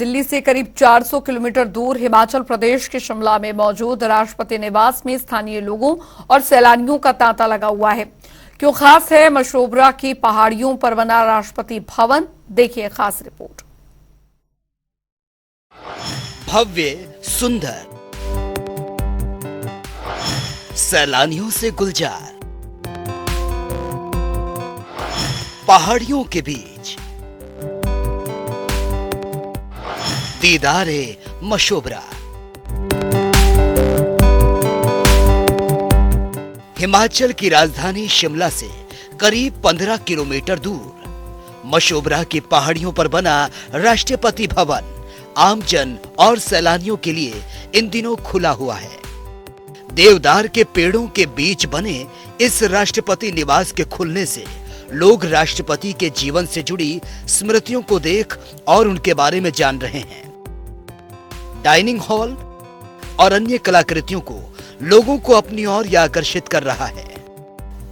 दिल्ली से करीब 400 किलोमीटर दूर हिमाचल प्रदेश के शिमला में मौजूद राष्ट्रपति निवास में स्थानीय लोगों और सैलानियों का तांता लगा हुआ है। क्यों खास है मशोबरा की पहाड़ियों पर बना राष्ट्रपति भवन, देखिए खास रिपोर्ट। भव्य, सुंदर, सैलानियों से गुलजार, पहाड़ियों के बीच दीदारे मशोबरा। हिमाचल की राजधानी शिमला से करीब 15 किलोमीटर दूर मशोबरा की पहाड़ियों पर बना राष्ट्रपति भवन आमजन और सैलानियों के लिए इन दिनों खुला हुआ है। देवदार के पेड़ों के बीच बने इस राष्ट्रपति निवास के खुलने से लोग राष्ट्रपति के जीवन से जुड़ी स्मृतियों को देख और उनके बारे में जान रहे हैं। डाइनिंग हॉल और अन्य कलाकृतियों को लोगों को अपनी ओर आकर्षित कर रहा है।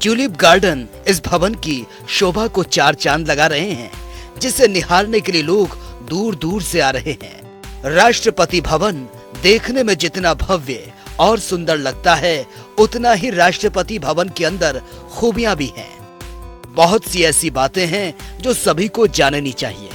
ट्यूलिप गार्डन इस भवन की शोभा को चार चांद लगा रहे हैं, जिसे निहारने के लिए लोग दूर दूर से आ रहे हैं। राष्ट्रपति भवन देखने में जितना भव्य और सुंदर लगता है, उतना ही राष्ट्रपति भवन के अंदर खूबियां भी हैं। बहुत सी ऐसी बातें हैं जो सभी को जाननी चाहिए।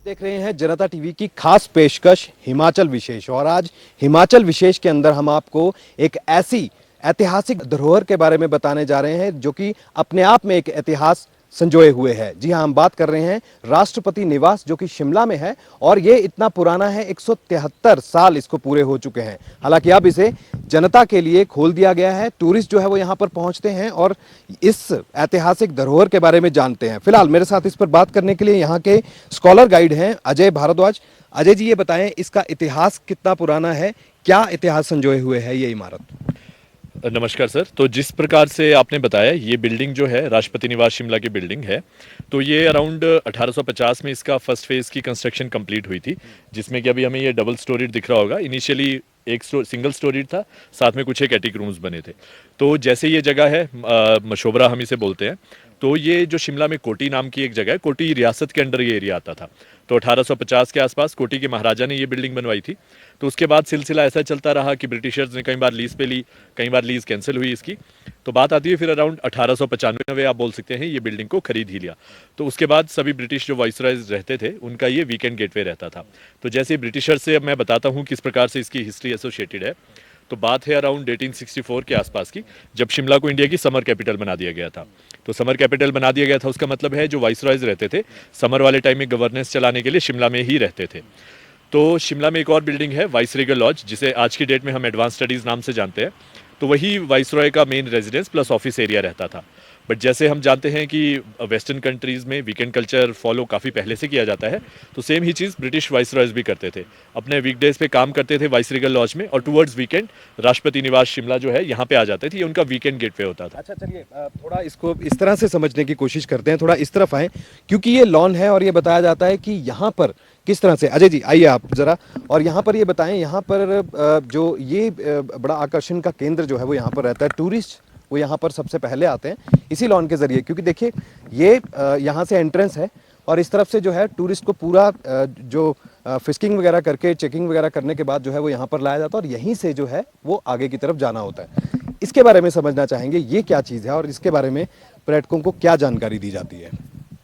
देख रहे हैं जनता टीवी की खास पेशकश हिमाचल विशेष। और आज हिमाचल विशेष के अंदर हम आपको एक ऐसी ऐतिहासिक धरोहर के बारे में बताने जा रहे हैं जो कि अपने आप में एक इतिहास संजोए हुए है। जी हां, हम बात कर रहे हैं राष्ट्रपति निवास जो कि शिमला में है और ये इतना पुराना है, 173 साल इसको पूरे हो चुके हैं। हालांकि अब इसे जनता के लिए खोल दिया गया है। टूरिस्ट जो है वो यहाँ पर पहुंचते हैं और इस ऐतिहासिक धरोहर के बारे में जानते हैं। फिलहाल मेरे साथ इस पर बात करने के लिए यहाँ के स्कॉलर गाइड हैं अजय भारद्वाज। अजय जी, ये बताएं इसका इतिहास कितना पुराना है, क्या इतिहास संजोए हुए है ये इमारत? नमस्कार सर। तो जिस प्रकार से आपने बताया, ये बिल्डिंग जो है राष्ट्रपति निवास शिमला की बिल्डिंग है। तो ये अराउंड 1850 में इसका फर्स्ट फेज की कंस्ट्रक्शन कंप्लीट हुई थी, जिसमें कि अभी हमें ये डबल स्टोरीड दिख रहा होगा। इनिशियली एक सिंगल स्टोरीड था, साथ में कुछ एक एटिक रूम्स बने थे। तो जैसे ये जगह है मशोबरा हम इसे बोलते हैं। तो ये जो शिमला में कोटी नाम की एक जगह है, कोटी रियासत के अंडर ये एरिया आता था। तो 1850 के आसपास कोटी के महाराजा ने ये बिल्डिंग बनवाई थी। तो उसके बाद सिलसिला ऐसा चलता रहा कि ब्रिटिशर्स ने कई बार लीज पे ली, कई बार लीज कैंसिल हुई इसकी। तो बात आती है फिर अराउंड 1895 आप बोल सकते हैं, ये बिल्डिंग को खरीद ही लिया। तो उसके बाद सभी ब्रिटिश जो वाइसरॉयज रहते थे, उनका ये वीकेंड गेटवे रहता था। तो जैसे ब्रिटिशर्स से अब मैं बताता हूँ किस प्रकार से इसकी हिस्ट्री एसोसिएटेड है। तो बात है अराउंड 1864 के आसपास की, जब शिमला को इंडिया की समर कैपिटल बना दिया गया था। तो समर कैपिटल बना दिया गया था, उसका मतलब है जो वाइसरॉयज रहते थे समर वाले टाइम में गवर्नेंस चलाने के लिए शिमला में ही रहते थे। तो शिमला में एक और बिल्डिंग है वाइसरेगल लॉज, जिसे आज की डेट में हम एडवांस स्टडीज नाम से जानते हैं। तो वही वाइसरॉय का main residence plus office area रहता था। बट जैसे हम जानते हैं कि वेस्टर्न कंट्रीज़ में वीकेंड कल्चर फॉलो काफ़ी पहले से किया जाता है, तो सेम ही चीज़ ब्रिटिश वाइसरॉयज भी करते थे। अपने वीकडेज पे काम करते थे वाइसरेगल लॉज में, और टुवर्ड्स वीकेंड राष्ट्रपति निवास शिमला जो है यहाँ पे आ जाते थे। ये उनका वीकेंड गेटवे होता था। अच्छा, चलिए थोड़ा इसको इस तरह से समझने की कोशिश करते हैं, थोड़ा इस तरफ आए, क्योंकि ये लॉन है और ये बताया जाता है कि यहाँ पर किस तरह से। अजय जी आइए आप जरा, और यहाँ पर ये बताएं, यहाँ पर जो ये बड़ा आकर्षण का केंद्र जो है वो यहाँ पर रहता है। टूरिस्ट वो यहाँ पर सबसे पहले आते हैं इसी लॉन के जरिए, क्योंकि देखिए ये यहाँ से एंट्रेंस है और इस तरफ से जो है टूरिस्ट को पूरा जो फिस्किंग वगैरह करके चेकिंग वगैरह करने के बाद जो है वो यहाँ पर लाया जाता है और यहीं से जो है वो आगे की तरफ जाना होता है। इसके बारे में समझना चाहेंगे, ये क्या चीज़ है और इसके बारे में पर्यटकों को क्या जानकारी दी जाती है?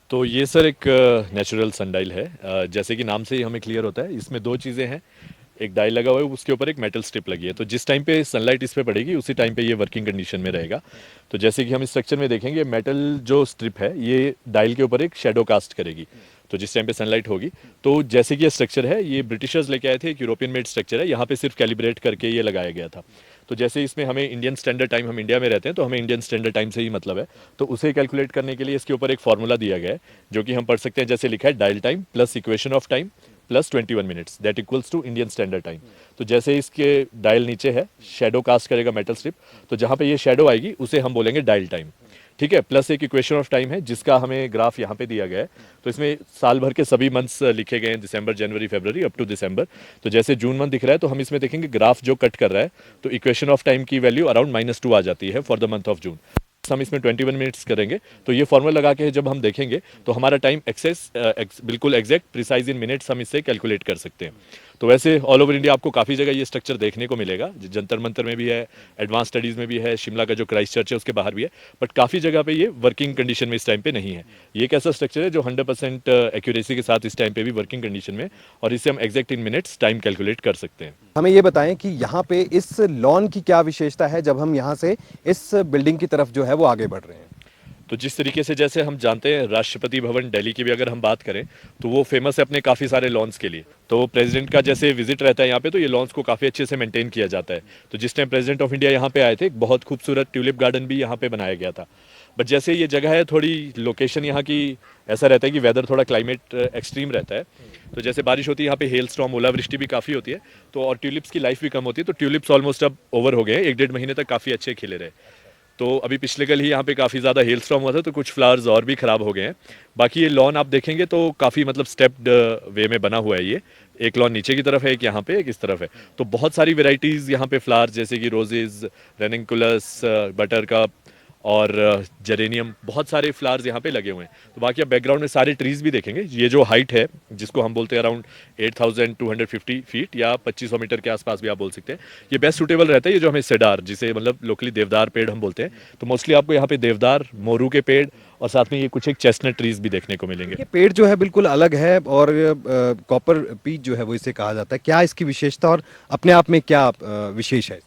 तो ये सर एक नेचुरल सनडाइल है। जैसे कि नाम से ही हमें क्लियर होता है, इसमें दो चीज़ें हैं। एक डायल लगा हुआ है, उसके ऊपर एक मेटल स्ट्रिप लगी है। तो जिस टाइम पे सनलाइट इस पे पड़ेगी, उसी टाइम पे ये वर्किंग कंडीशन में रहेगा। तो जैसे कि हम इस स्ट्रक्चर में देखेंगे, मेटल जो स्ट्रिप है ये डायल के ऊपर एक शेडो कास्ट करेगी। तो जिस टाइम पे सनलाइट होगी, तो जैसे कि ये स्ट्रक्चर है, ये ब्रिटिशर्स लेके आए थे, एक यूरोपियन मेड स्ट्रक्चर है। यहाँ पे सिर्फ कैलिब्रेट करके ये लगाया गया था। तो जैसे इसमें हमें इंडियन स्टैंडर्ड टाइम, हम इंडिया में रहते हैं तो हमें इंडियन स्टैंडर्ड टाइम से ही मतलब है, तो उसे कैलकुलेट करने के लिए इसके ऊपर एक फॉर्मूला दिया गया है, जो कि हम पढ़ सकते हैं। जैसे लिखा है dial time plus equation of time plus 21 minutes that equals to Indian standard time. तो जैसे इसके डायल नीचे है, शेडो कास्ट करेगा मेटल स्ट्रिप, तो जहाँ पे ये शेडो आएगी उसे हम बोलेंगे डायल टाइम। ठीक है, प्लस एक इक्वेशन ऑफ टाइम है जिसका हमें ग्राफ यहाँ पे दिया गया है। तो इसमें साल भर के सभी मंथ्स लिखे गए हैं, दिसंबर, जनवरी, फरवरी अप टू दिसंबर। तो जैसे जून मंथ दिख रहा है तो हम इसमें देखेंगे ग्राफ जो कट कर रहा है तो इक्वेशन ऑफ टाइम की वैल्यू अराउंड -2 आ जाती है for the month of June. हम इसमें 21 मिनट्स करेंगे तो ये फॉर्मूला लगा के जब हम देखेंगे तो हमारा टाइम बिल्कुल एग्जैक्ट प्रिसाइज इन मिनट्स हम इससे कैलकुलेट कर सकते हैं। तो वैसे ऑल ओवर इंडिया आपको काफ़ी जगह ये स्ट्रक्चर देखने को मिलेगा, जंतर मंतर में भी है, एडवांस स्टडीज़ में भी है, शिमला का जो क्राइस्ट चर्च है उसके बाहर भी है, बट काफ़ी जगह पे ये वर्किंग कंडीशन में इस टाइम पे नहीं है। ये एक ऐसा स्ट्रक्चर है जो 100% एक्यूरेसी के साथ इस टाइम पे भी वर्किंग कंडीशन में, और इससे हम एग्जैक्ट इन मिनट्स टाइम कैलकुलेट कर सकते हैं। हमें ये बताएं कि यहाँ पे इस लॉन की क्या विशेषता है जब हम यहाँ से इस बिल्डिंग की तरफ जो है वो आगे बढ़ रहे हैं। तो जिस तरीके से जैसे हम जानते हैं राष्ट्रपति भवन दिल्ली की भी अगर हम बात करें तो वो फेमस है अपने काफ़ी सारे लॉन्स के लिए। तो प्रेसिडेंट का जैसे विजिट रहता है यहाँ पे तो ये लॉन्स को काफ़ी अच्छे से मेंटेन किया जाता है। तो जिस टाइम प्रेसिडेंट ऑफ इंडिया यहाँ पे आए थे एक बहुत खूबसूरत ट्यूलिप गार्डन भी यहाँ पे बनाया गया था। बट जैसे ये जगह है थोड़ी लोकेशन यहाँ की ऐसा रहता है कि वेदर थोड़ा क्लाइमेट एक्सट्रीम रहता है। तो जैसे बारिश होती है यहाँ पे हेल स्टॉर्म, ओलावृष्टि भी काफ़ी होती है, तो और ट्यूलिप्स की लाइफ भी कम होती है। तो ट्यूलिप्स ऑलमोस्ट अब ओवर हो गए हैं, 1-1.5 महीने तक काफ़ी अच्छे खिले रहे। तो अभी पिछले कल ही यहाँ पे काफ़ी ज़्यादा हेल स्टॉर्म हुआ था तो कुछ फ्लावर्स और भी ख़राब हो गए हैं। बाकी ये लॉन आप देखेंगे तो काफ़ी मतलब स्टेप्ड वे में बना हुआ है। ये एक लॉन नीचे की तरफ है, एक यहाँ पे, एक इस तरफ है। तो बहुत सारी वेराइटीज़ यहाँ पे फ्लावर्स जैसे कि रोजेज़, रेनिंकुलस, बटरकप और जेरेनियम, बहुत सारे फ्लावर्स यहाँ पे लगे हुए हैं। तो बाकी आप बैकग्राउंड में सारे ट्रीज़ भी देखेंगे। ये जो हाइट है जिसको हम बोलते हैं अराउंड 8,250 फीट या 2500 मीटर के आसपास भी आप बोल सकते हैं, ये बेस्ट सूटेबल रहता है। ये जो हमें सेडार, जिसे मतलब लोकली देवदार पेड़ हम बोलते हैं, तो मोस्टली आपको यहाँ पे देवदार, मोरू के पेड़ और साथ में ये कुछ एक चेस्टनट ट्रीज़ भी देखने को मिलेंगे। ये पेड़ जो है बिल्कुल अलग है और कॉपर पीच जो है वो इसे कहा जाता है। क्या इसकी विशेषता और अपने आप में क्या विशेष है?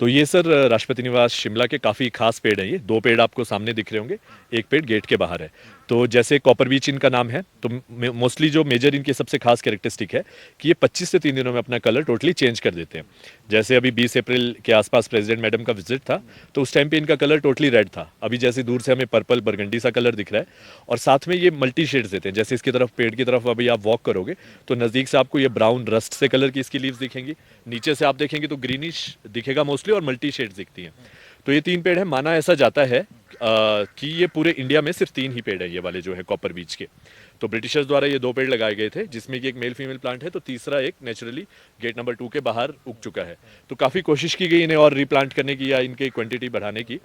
तो ये सर राष्ट्रपति निवास शिमला के काफ़ी खास पेड़ हैं। ये 2 पेड़ आपको सामने दिख रहे होंगे, एक पेड़ गेट के बाहर है। तो जैसे कॉपर बीच इनका नाम है, तो मोस्टली जो मेजर इनकी सबसे खास कैरेक्टरिस्टिक है कि ये 25 से 3 दिनों में अपना कलर टोटली चेंज कर देते हैं। जैसे अभी 20 अप्रैल के आसपास प्रेसिडेंट मैडम का विजिट था तो उस टाइम पे इनका कलर टोटली रेड था। अभी जैसे दूर से हमें पर्पल बरगंडी सा कलर दिख रहा है, और साथ में ये मल्टी शेड्स देते हैं। जैसे इसकी तरफ, पेड़ की तरफ अभी आप वॉक करोगे तो नज़दीक से आपको ये ब्राउन रस्ट से कलर की इसकी लीव्स दिखेंगी, नीचे से आप देखेंगे तो ग्रीनिश दिखेगा मोस्टली, और मल्टी शेड्स दिखती हैं। तो ये 3 पेड़ है। माना ऐसा जाता है कि ये पूरे इंडिया में सिर्फ 3 ही पेड़ है ये वाले जो है कॉपर बीच के। तो ब्रिटिशर्स द्वारा ये 2 पेड़ लगाए गए थे, जिसमें कि एक मेल फीमेल प्लांट है, तो तीसरा एक नेचुरली गेट नंबर 2 के बाहर उग चुका है। तो काफ़ी कोशिश की गई इन्हें और रिप्लांट करने की या इनके क्वांटिटी बढ़ाने की।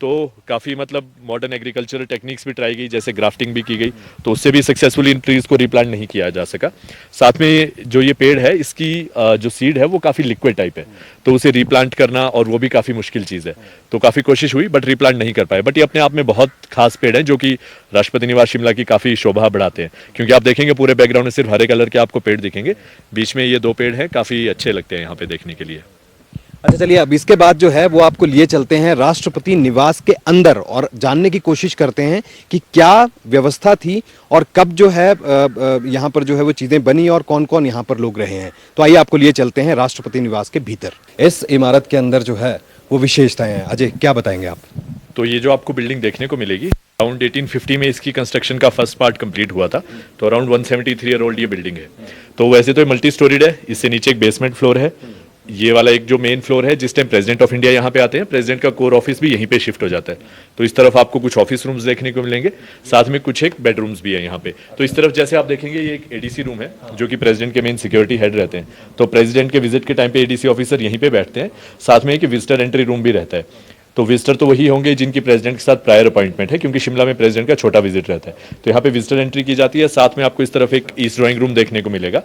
तो काफ़ी मतलब मॉडर्न एग्रीकल्चरल टेक्निक्स भी ट्राई गई, जैसे ग्राफ्टिंग भी की गई, तो उससे भी सक्सेसफुली इन ट्रीज़ को रिप्लांट नहीं किया जा सका। साथ में जो ये पेड़ है इसकी जो सीड है वो काफ़ी लिक्विड टाइप है, तो उसे रिप्लांट करना और वो भी काफ़ी मुश्किल चीज़ है। तो काफ़ी कोशिश हुई बट रिप्लांट नहीं कर पाए। बट ये अपने आप में बहुत खास पेड़ है जो कि राष्ट्रपति निवास शिमला की काफ़ी शोभा बढ़ाते हैं, क्योंकि आप देखेंगे पूरे बैकग्राउंड में सिर्फ हरे कलर के आपको पेड़ दिखेंगे, बीच में ये 2 पेड़ हैं, काफ़ी अच्छे लगते हैं यहाँ पे देखने के लिए। अच्छा चलिए, अब इसके बाद जो है वो आपको लिए चलते हैं राष्ट्रपति निवास के अंदर और जानने की कोशिश करते हैं कि क्या व्यवस्था थी और कब जो है यहाँ पर जो है वो चीजें बनी और कौन कौन यहाँ पर लोग रहे हैं। तो आइए आपको लिए चलते हैं राष्ट्रपति निवास के भीतर। इस इमारत के अंदर जो है वो विशेषताएं हैं। अजय, क्या बताएंगे आप? तो ये जो आपको बिल्डिंग देखने को मिलेगी, अराउंड 1850 में इसकी कंस्ट्रक्शन का फर्स्ट पार्ट कंप्लीट हुआ था। तो अराउंड 173 ईयर ओल्ड ये बिल्डिंग है। तो वैसे तो मल्टी स्टोरीड है, इससे नीचे एक बेसमेंट फ्लोर है। ये वाला एक जो मेन फ्लोर है, जिस टाइम प्रेसिडेंट ऑफ इंडिया यहाँ पे आते हैं, प्रेसिडेंट का कोर ऑफिस भी यहीं पे शिफ्ट हो जाता है। तो इस तरफ आपको कुछ ऑफिस रूम्स देखने को मिलेंगे, साथ में कुछ एक बेडरूम्स भी है यहाँ पे। तो इस तरफ जैसे आप देखेंगे ये एक एडीसी रूम है जो कि प्रेसिडेंट के मेन सिक्योरिटी हेड रहते हैं। तो प्रेसिडेंट के विजिट के टाइम पे एडीसी ऑफिसर यहीं पे बैठते हैं। साथ में एक विजिटर एंट्री रूम भी रहता है। तो विजिटर तो वही होंगे जिनकी प्रेसिडेंट के साथ प्रायर अपॉइंटमेंट है, क्योंकि शिमला में प्रेसिडेंट का छोटा विजिट रहता है। तो यहाँ पे विजिटर एंट्री की जाती है। साथ में आपको इस तरफ एक ईस्ट ड्राइंग रूम देखने को मिलेगा।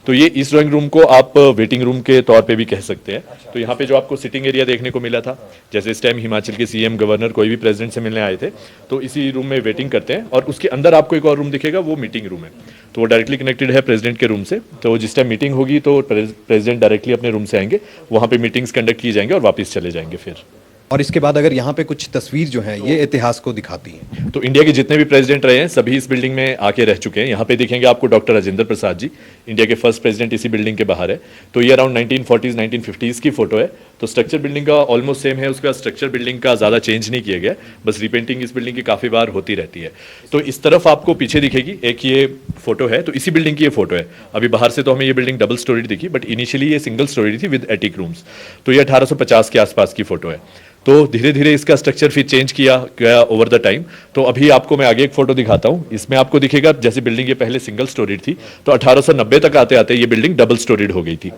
तो ये ईस्ट ड्राइंग रूम को आप वेटिंग रूम के तौर पे भी कह सकते हैं। तो यहाँ पे जो आपको सिटिंग एरिया देखने को मिला था, जैसे इस टाइम हिमाचल के सीएम, गवर्नर, कोई भी प्रेसिडेंट से मिलने आए थे, तो इसी रूम में वेटिंग करते हैं। और उसके अंदर आपको एक और रूम दिखेगा, वो मीटिंग रूम है। तो वो डायरेक्टली कनेक्टेड है प्रेसिडेंट के रूम से। तो जिस टाइम मीटिंग होगी तो प्रेसिडेंट डायरेक्टली अपने रूम से आएंगे, वहाँ पे मीटिंग्स कंडक्ट की जाएंगे और वापस चले जाएंगे फिर। और इसके बाद अगर यहाँ पे कुछ तस्वीर जो है ये इतिहास को दिखाती हैं। तो इंडिया के जितने भी प्रेसिडेंट रहे हैं सभी इस बिल्डिंग में आके रह चुके हैं। यहाँ पे दिखेंगे आपको डॉक्टर राजेंद्र प्रसाद जी, इंडिया के फर्स्ट प्रेसिडेंट, इसी बिल्डिंग के बाहर है। तो ये अराउंड 1940s 1950s की फोटो है। तो तो स्ट्रक्चर बिल्डिंग का ऑलमोस्ट सेम है, उसके बाद स्ट्रक्चर बिल्डिंग का ज़्यादा चेंज नहीं किया गया, बस रिपेंटिंग इस बिल्डिंग की काफ़ी बार होती रहती है। तो इस तरफ आपको पीछे दिखेगी एक ये फोटो है, तो इसी बिल्डिंग की ये फोटो है। अभी बाहर से तो हमें ये बिल्डिंग डबल स्टोरी दिखी, बट इनिशियली ये सिंगल स्टोरी थी विद एटिक रूम्स। तो ये 1850 के आसपास की फोटो है। तो धीरे धीरे इसका स्ट्रक्चर फिर चेंज किया गया ओवर द टाइम। तो अभी आपको मैं आगे एक फोटो दिखाता हूँ, इसमें आपको दिखेगा जैसे बिल्डिंग ये पहले सिंगल स्टोरीड थी, तो 1890 तक आते आते ये बिल्डिंग डबल स्टोरीड हो गई थी।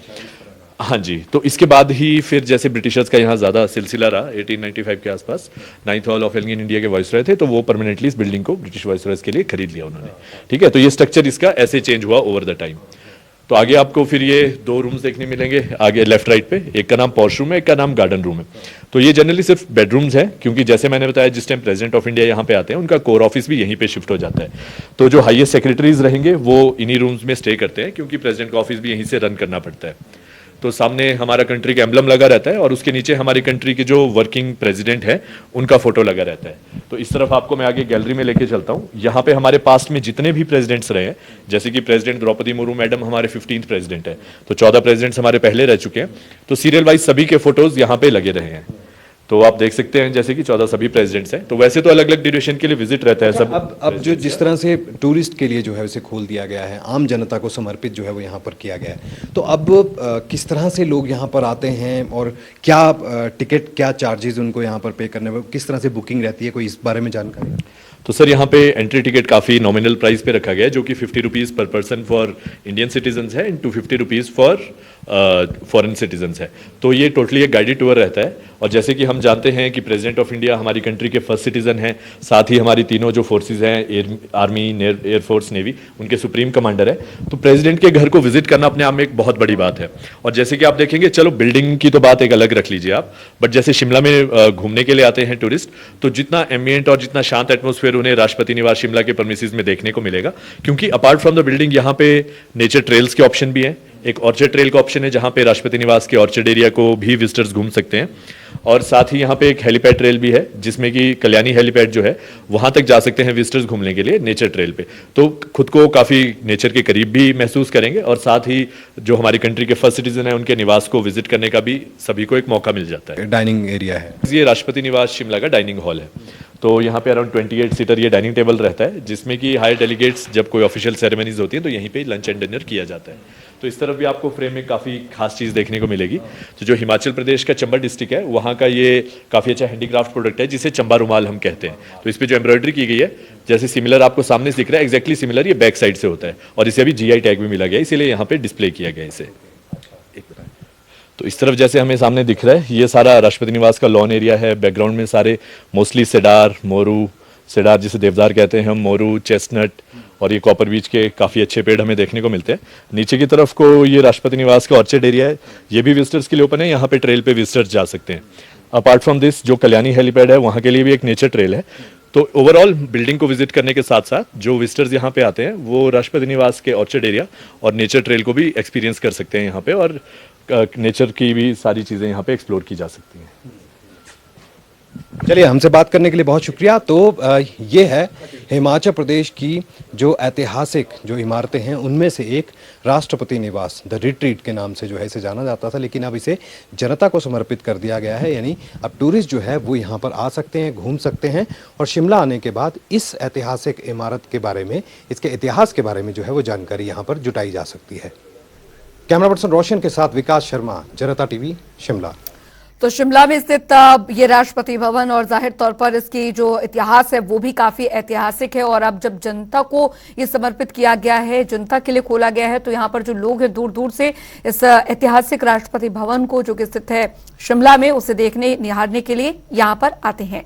हाँ जी, तो इसके बाद ही फिर जैसे ब्रिटिशर्स का यहाँ ज़्यादा सिलसिला रहा 1895 के आसपास, 9th hall of Elgin India के वॉइसरॉय थे, तो वो परमानेंटली इस बिल्डिंग को ब्रिटिश वॉइसरॉयज के लिए खरीद लिया उन्होंने। ठीक है, तो ये स्ट्रक्चर इसका ऐसे चेंज हुआ ओवर द टाइम। तो आगे आपको फिर ये 2 रूम्स देखने मिलेंगे आगे लेफ्ट राइट पे, एक का नाम पॉश रूम है, एक का नाम गार्डन रूम है। तो ये जनरली सिर्फ बेडरूम्स हैं, क्योंकि जैसे मैंने बताया जिस टाइम प्रेसिडेंट ऑफ इंडिया यहाँ पे आते हैं उनका कोर ऑफिस भी यहीं पे शिफ्ट हो जाता है। तो जो हाईएस्ट सेक्रेटरीज रहेंगे वो इन्हीं रूम्स में स्टे करते हैं, क्योंकि प्रेसिडेंट का ऑफिस भी यहीं से रन करना पड़ता है। तो सामने हमारा कंट्री का एम्बलम लगा रहता है और उसके नीचे हमारी कंट्री के जो वर्किंग प्रेसिडेंट है उनका फोटो लगा रहता है। तो इस तरफ आपको मैं आगे गैलरी में लेके चलता हूँ। यहाँ पे हमारे पास्ट में जितने भी प्रेसिडेंट्स रहे हैं, जैसे कि प्रेसिडेंट द्रौपदी मुर्मू मैडम हमारे 15th प्रेसिडेंट है, तो 14 प्रेसिडेंट्स हमारे पहले रह चुके हैं। तो सीरियल वाइज सभी के फोटोज यहाँ पे लगे रहे हैं। तो आप देख सकते हैं जैसे कि 14 सभी प्रेसिडेंट्स हैं। तो वैसे तो अलग अलग ड्यूरेशन के लिए विजिट रहता है सब। अब जो जिस तरह से टूरिस्ट के लिए जो है उसे खोल दिया गया है, आम जनता को समर्पित जो है वो यहाँ पर किया गया है, तो अब किस तरह से लोग यहाँ पर आते हैं और क्या टिकट, क्या चार्जेस उनको यहाँ पर पे करने में, किस तरह से बुकिंग रहती है, कोई इस बारे में जानकारी? तो सर यहाँ पे एंट्री टिकट काफ़ी नॉमिनल प्राइस पे रखा गया है, जो कि 50 रुपीज़ पर पर्सन फॉर इंडियन सिटीजन्स है and 250 rupees for foreign citizens है। तो ये टोटली एक गाइडेड टूर रहता है। और जैसे कि हम जानते हैं कि प्रेसिडेंट ऑफ इंडिया हमारी कंट्री के फर्स्ट सिटीजन हैं, साथ ही हमारी तीनों जो फोर्सेज हैं, आर्मी, एयरफोर्स, नेवी, उनके सुप्रीम कमांडर है। तो प्रेसिडेंट के घर को विजिट करना अपने आप में एक बहुत बड़ी बात है। और जैसे कि आप देखेंगे, चलो बिल्डिंग की तो बात एक अलग रख लीजिए आप, बट जैसे शिमला में घूमने के लिए आते हैं टूरिस्ट, तो जितना एम्बिएंट और जितना शांत एटमोस्फेयर उन्हें राष्ट्रपति निवास शिमला के प्रेमिसेस में देखने को मिलेगा, क्योंकि अपार्ट फ्रॉम द बिल्डिंग यहाँ पे नेचर ट्रेल्स के ऑप्शन भी हैं। एक ऑर्चर्ड ट्रेल का ऑप्शन है, जहाँ पे राष्ट्रपति निवास के ऑर्चर्ड एरिया को भी विजिटर्स घूम सकते हैं। और साथ ही यहाँ पे एक हेलीपैड ट्रेल भी है, जिसमें कि कल्याणी हेलीपैड जो है वहाँ तक जा सकते हैं विजिटर्स घूमने के लिए नेचर ट्रेल पे। तो खुद को काफ़ी नेचर के करीब भी महसूस करेंगे, और साथ ही जो हमारी कंट्री के फर्स्ट सिटीजन है उनके निवास को विजिट करने का भी सभी को एक मौका मिल जाता है। डाइनिंग एरिया है, ये राष्ट्रपति निवास शिमला का डाइनिंग हॉल है। तो यहाँ पे अराउंड 28 सीटर ये डाइनिंग टेबल रहता है, जिसमें कि हायर डेलीगेट्स जब कोई ऑफिशियल सेरेमनीज होती है तो यहीं पे लंच एंड डिनर किया जाता है। तो इस तरफ भी आपको फ्रेम में काफ़ी खास चीज़ देखने को मिलेगी। तो जो हिमाचल प्रदेश का चंबा डिस्ट्रिक्ट है, वहाँ का ये काफ़ी अच्छा हैंडीक्राफ्ट प्रोडक्ट है, जिसे चंबा रुमाल हम कहते हैं। तो इस पर जो एम्ब्रॉयडरी की गई है, जैसे सिमिलर आपको सामने से दिख रहा है, एक्जैक्टली सिमिलर ये बैक साइड से होता है, और इसे अभी GI टैग भी मिला गया, इसीलिए यहाँ पे डिस्प्ले किया गया इसे। तो इस तरफ जैसे हमें सामने दिख रहा है, ये सारा राष्ट्रपति निवास का लॉन एरिया है। बैकग्राउंड में सारे मोस्टली सेडार, मोरू, सेडार जिसे देवदार कहते हैं हम, मोरू, चेस्टनट और ये कॉपर बीच के काफ़ी अच्छे पेड़ हमें देखने को मिलते हैं। नीचे की तरफ को ये राष्ट्रपति निवास का ऑर्चर्ड एरिया है, ये भी विजिटर्स के लिए ओपन है। यहाँ पे ट्रेल पे विजिटर्स जा सकते हैं। अपार्ट फ्रॉम दिस, जो कल्याणी हेलीपैड है, वहाँ के लिए भी एक नेचर ट्रेल है। तो ओवरऑल बिल्डिंग को विजिट करने के साथ साथ जो विजिटर्स यहाँ पे आते हैं वो राष्ट्रपति निवास के ऑर्चर्ड एरिया और नेचर ट्रेल को भी एक्सपीरियंस कर सकते हैं यहाँ पे, और नेचर की भी सारी चीज़ें यहाँ पे एक्सप्लोर की जा सकती हैं। चलिए, हमसे बात करने के लिए बहुत शुक्रिया। तो ये है हिमाचल प्रदेश की जो ऐतिहासिक जो इमारतें हैं उनमें से एक राष्ट्रपति निवास, द रिट्रीट के नाम से जो है इसे जाना जाता था, लेकिन अब इसे जनता को समर्पित कर दिया गया है। यानी अब टूरिस्ट जो है वो यहाँ पर आ सकते हैं, घूम सकते हैं, और शिमला आने के बाद इस ऐतिहासिक इमारत के बारे में, इसके इतिहास के बारे में जो है वो जानकारी यहाँ पर जुटाई जा सकती है। कैमरा पर्सन रोशन के साथ विकास शर्मा, जनता टीवी, शिमला। तो शिमला में स्थित ये राष्ट्रपति भवन, और जाहिर तौर पर इसकी जो इतिहास है वो भी काफी ऐतिहासिक है। और अब जब जनता को ये समर्पित किया गया है, जनता के लिए खोला गया है, तो यहाँ पर जो लोग हैं दूर दूर से इस ऐतिहासिक राष्ट्रपति भवन को, जो कि स्थित है शिमला में, उसे देखने, निहारने के लिए यहाँ पर आते हैं।